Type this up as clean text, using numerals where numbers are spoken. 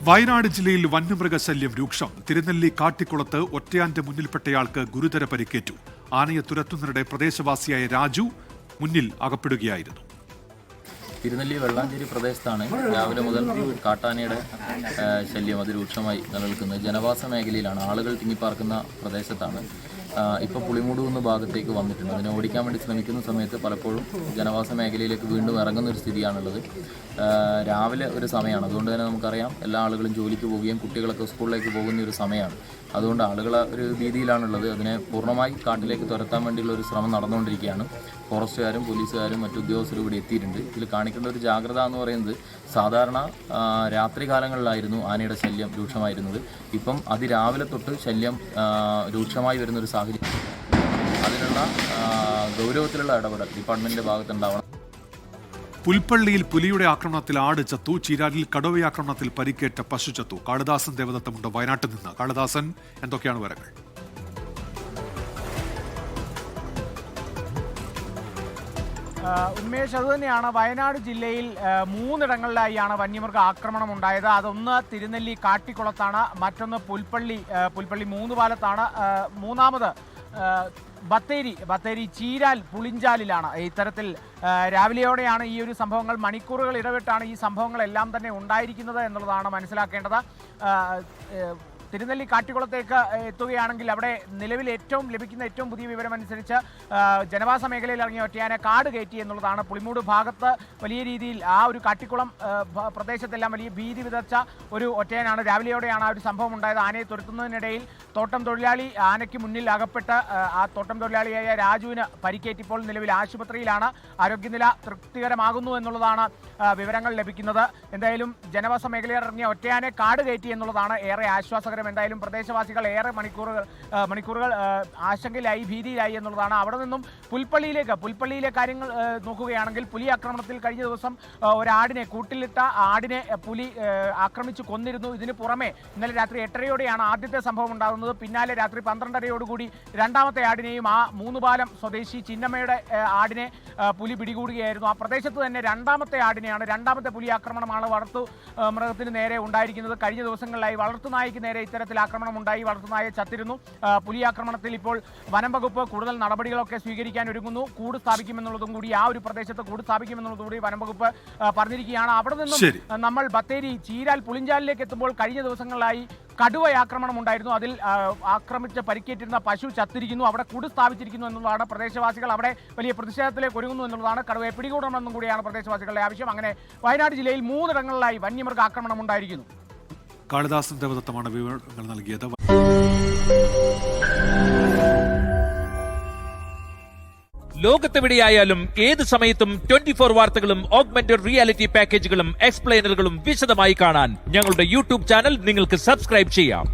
വയനാട് ജില്ലയിൽ വന്യമൃഗശല്യം രൂക്ഷം. തിരുനെല്ലി കാട്ടിക്കുളത്ത് ഒറ്റയാന്റെ മുന്നിൽപ്പെട്ടയാൾക്ക് ഗുരുതര പരിക്കേറ്റു. ആനയെ തുരത്തുന്നതിനിടെ പ്രദേശവാസിയായ രാജു മുന്നിൽ അകപ്പെടുകയായിരുന്നു. തിരുനെല്ലി വെള്ളാഞ്ചേരി പ്രദേശത്താണ് രാവിലെ മുതൽ കാട്ടാനയുടെ ശല്യം അതിരൂക്ഷമായി നിലനിൽക്കുന്നത്. ജനവാസ മേഖലയിലാണ്, ആളുകൾ തിങ്ങിപ്പാർക്കുന്ന പ്രദേശത്താണ്. ഇപ്പോൾ പുളിമൂട് ഭാഗത്തേക്ക് വന്നിട്ടുണ്ട്. അതിനെ ഓടിക്കാൻ വേണ്ടി ശ്രമിക്കുന്ന സമയത്ത് പലപ്പോഴും ജനവാസ മേഖലയിലേക്ക് വീണ്ടും ഇറങ്ങുന്ന ഒരു സ്ഥിതിയാണുള്ളത്. രാവിലെ ഒരു സമയമാണ്, അതുകൊണ്ട് തന്നെ നമുക്കറിയാം എല്ലാ ആളുകളും ജോലിക്ക് പോവുകയും കുട്ടികളൊക്കെ സ്കൂളിലേക്ക് പോകുന്ന ഒരു സമയമാണ്. അതുകൊണ്ട് ആളുകൾ ഒരു ഭീതിയിലാണുള്ളത്. അതിനെ പൂർണ്ണമായി കാട്ടിലേക്ക് തുരത്താൻ വേണ്ടിയുള്ള ഒരു ശ്രമം നടന്നുകൊണ്ടിരിക്കുകയാണ്. ഫോറസ്റ്റുകാരും പോലീസുകാരും മറ്റു ഉദ്യോഗസ്ഥരും ഇവിടെ എത്തിയിട്ടുണ്ട്. ഇതിൽ കാണിക്കേണ്ട ഒരു ജാഗ്രത എന്ന് പറയുന്നത്, സാധാരണ രാത്രി കാലങ്ങളിലായിരുന്നു ആനയുടെ ശല്യം രൂക്ഷമായിരുന്നത്. ഇപ്പം അതിരാവിലെ തൊട്ട് ശല്യം രൂക്ഷമായി വരുന്നൊരു സാഹചര്യം. അതിനുള്ള ഗൗരവത്തിലുള്ള ഇടപെടൽ ഡിപ്പാർട്ട്മെന്റിന്റെ ഭാഗത്തുണ്ടാവണം. പുൽപ്പള്ളിയിൽ പുലിയുടെ ആക്രമണത്തിൽ ആട് ചത്തു. ചീരാലിൽ കടുവയാക്രമണത്തിൽ പരിക്കേറ്റ പശു ചത്തു. കാളിദാസൻ ദേവദത്തമുണ്ട് വയനാട്ടിൽ നിന്ന്. കാളിദാസൻ, എന്തൊക്കെയാണ് വിവരങ്ങൾ? ഉന്മേഷ്, അതുതന്നെയാണ്. വയനാട് ജില്ലയിൽ 3 ഇടങ്ങളിലായാണ് വന്യമൃഗ ആക്രമണം ഉണ്ടായത്. അതൊന്ന് തിരുനെല്ലി കാട്ടിക്കുളത്താണ്, മറ്റൊന്ന് പുൽപ്പള്ളി 3 പാലത്താണ്, മൂന്നാമത് ബത്തേരി ചീരാൽ പുളിഞ്ചാലിലാണ്. ഇത്തരത്തിൽ രാവിലെയോടെയാണ് ഈ ഒരു സംഭവങ്ങൾ, മണിക്കൂറുകൾ ഇടവിട്ടാണ് ഈ സംഭവങ്ങളെല്ലാം തന്നെ ഉണ്ടായിരിക്കുന്നത് എന്നുള്ളതാണ് മനസ്സിലാക്കേണ്ടത്. തിരുനെല്ലി കാട്ടിക്കുളത്തേക്ക് എത്തുകയാണെങ്കിൽ അവിടെ നിലവിൽ ലഭിക്കുന്ന ഏറ്റവും പുതിയ വിവരമനുസരിച്ച് ജനവാസ മേഖലയിൽ ഇറങ്ങിയ ഒറ്റയാനെ കാട് കയറ്റി എന്നുള്ളതാണ്. പുളിമൂട് ഭാഗത്ത് വലിയ രീതിയിൽ ആ ഒരു കാട്ടിക്കുളം പ്രദേശത്തെല്ലാം വലിയ ഭീതി വിതച്ച ഒരു ഒറ്റയാനാണ്. രാവിലെയോടെയാണ് ആ ഒരു സംഭവം ഉണ്ടായത്. ആനയെ തുരത്തുന്നതിനിടയിൽ തോട്ടം തൊഴിലാളി ആനയ്ക്ക് മുന്നിൽ അകപ്പെട്ട് ആ തോട്ടം തൊഴിലാളിയായ രാജുവിന് പരിക്കേറ്റിപ്പോൾ നിലവിൽ ആശുപത്രിയിലാണ്. ആരോഗ്യനില തൃപ്തികരമാകുന്നു എന്നുള്ളതാണ് വിവരങ്ങൾ ലഭിക്കുന്നത്. എന്തായാലും ജനവാസ മേഖലയിൽ ഇറങ്ങിയ ഒറ്റയാനെ കാട് കയറ്റി എന്നുള്ളതാണ് ഏറെ ആശ്വാസകരം. എന്തായാലും പ്രദേശവാസികൾ ഏറെ മണിക്കൂറുകൾ ആശങ്കയിലായി, ഭീതിയിലായി എന്നുള്ളതാണ്. അവിടെ നിന്നും പുൽപ്പള്ളിയിലെ കാര്യങ്ങൾ നോക്കുകയാണെങ്കിൽ, പുലി ആക്രമണത്തിൽ കഴിഞ്ഞ ദിവസം ഒരാടിനെ, കൂട്ടിലിട്ട ആടിനെ പുലി ആക്രമിച്ചു കൊന്നിരുന്നു. ഇതിന് പുറമെ ഇന്നലെ രാത്രി 8:30യോടെയാണ് ആദ്യത്തെ സംഭവം ഉണ്ടാകുന്നത്. പിന്നാലെ രാത്രി 12:30യോടുകൂടി രണ്ടാമത്തെ ആടിനെയും, ആ 3 പാലം സ്വദേശി ചിന്നമ്മയുടെ ആടിനെ പുലി പിടികൂടുകയായിരുന്നു. ആ പ്രദേശത്ത് തന്നെ രണ്ടാമത്തെ പുലി ആക്രമണമാണ് വളർത്തു മൃഗത്തിന് നേരെ ഉണ്ടായിരിക്കുന്നത്. കഴിഞ്ഞ ദിവസങ്ങളിലായി വളർത്തുനായ്ക്ക് നേരെ ഇത്തരത്തിൽ ആക്രമണം ഉണ്ടായി. വളർത്തുനായ ചത്തിരുന്നു. പുലി ആക്രമണത്തിൽ ഇപ്പോൾ വനം വകുപ്പ് കൂടുതൽ നടപടികളൊക്കെ സ്വീകരിക്കാൻ ഒരുങ്ങുന്നു. കൂട് സ്ഥാപിക്കുമെന്നുള്ളതും കൂടി, ആ ഒരു പ്രദേശത്ത് കൂട് സ്ഥാപിക്കുമെന്നുള്ളതും കൂടി വനം വകുപ്പ് പറഞ്ഞിരിക്കുകയാണ്. അവിടെ നിന്നും നമ്മൾ ബത്തേരി ചീരാൽ പുളിഞ്ചാലിലേക്ക് എത്തുമ്പോൾ കഴിഞ്ഞ ദിവസങ്ങളിലായി കടുവയാക്രമണം ഉണ്ടായിരുന്നു. അതിൽ ആക്രമിച്ച് പരിക്കേറ്റിരുന്ന പശു ചത്തിരിക്കുന്നു. അവിടെ കൂട് സ്ഥാപിച്ചിരിക്കുന്നു എന്നുള്ളതാണ്. പ്രദേശവാസികൾ അവിടെ വലിയ പ്രതിഷേധത്തിലേക്ക് ഒരുങ്ങുന്നു എന്നുള്ളതാണ്. കടുവയെ പിടികൂടണമെന്നും കൂടിയാണ് പ്രദേശവാസികളുടെ ആവശ്യം. അങ്ങനെ വയനാട് ജില്ലയിൽ 3 ഇടങ്ങളിലായി വന്യമൃഗ ആക്രമണം ഉണ്ടായിരിക്കുന്നു. കാളിദാസൻ ദേവദത്തമാണ് വിവരങ്ങൾ നൽകിയത്. ലോകത്തെവിടെയായാലും ഏത് സമയത്തും 24 വാർത്തകളും ഓഗ്മെന്റഡ് റിയാലിറ്റി പാക്കേജുകളും എക്സ്പ്ലെയിനറുകളും വിശദമായി കാണാൻ ഞങ്ങളുടെ യൂട്യൂബ് ചാനൽ നിങ്ങൾക്ക് സബ്സ്ക്രൈബ് ചെയ്യാം.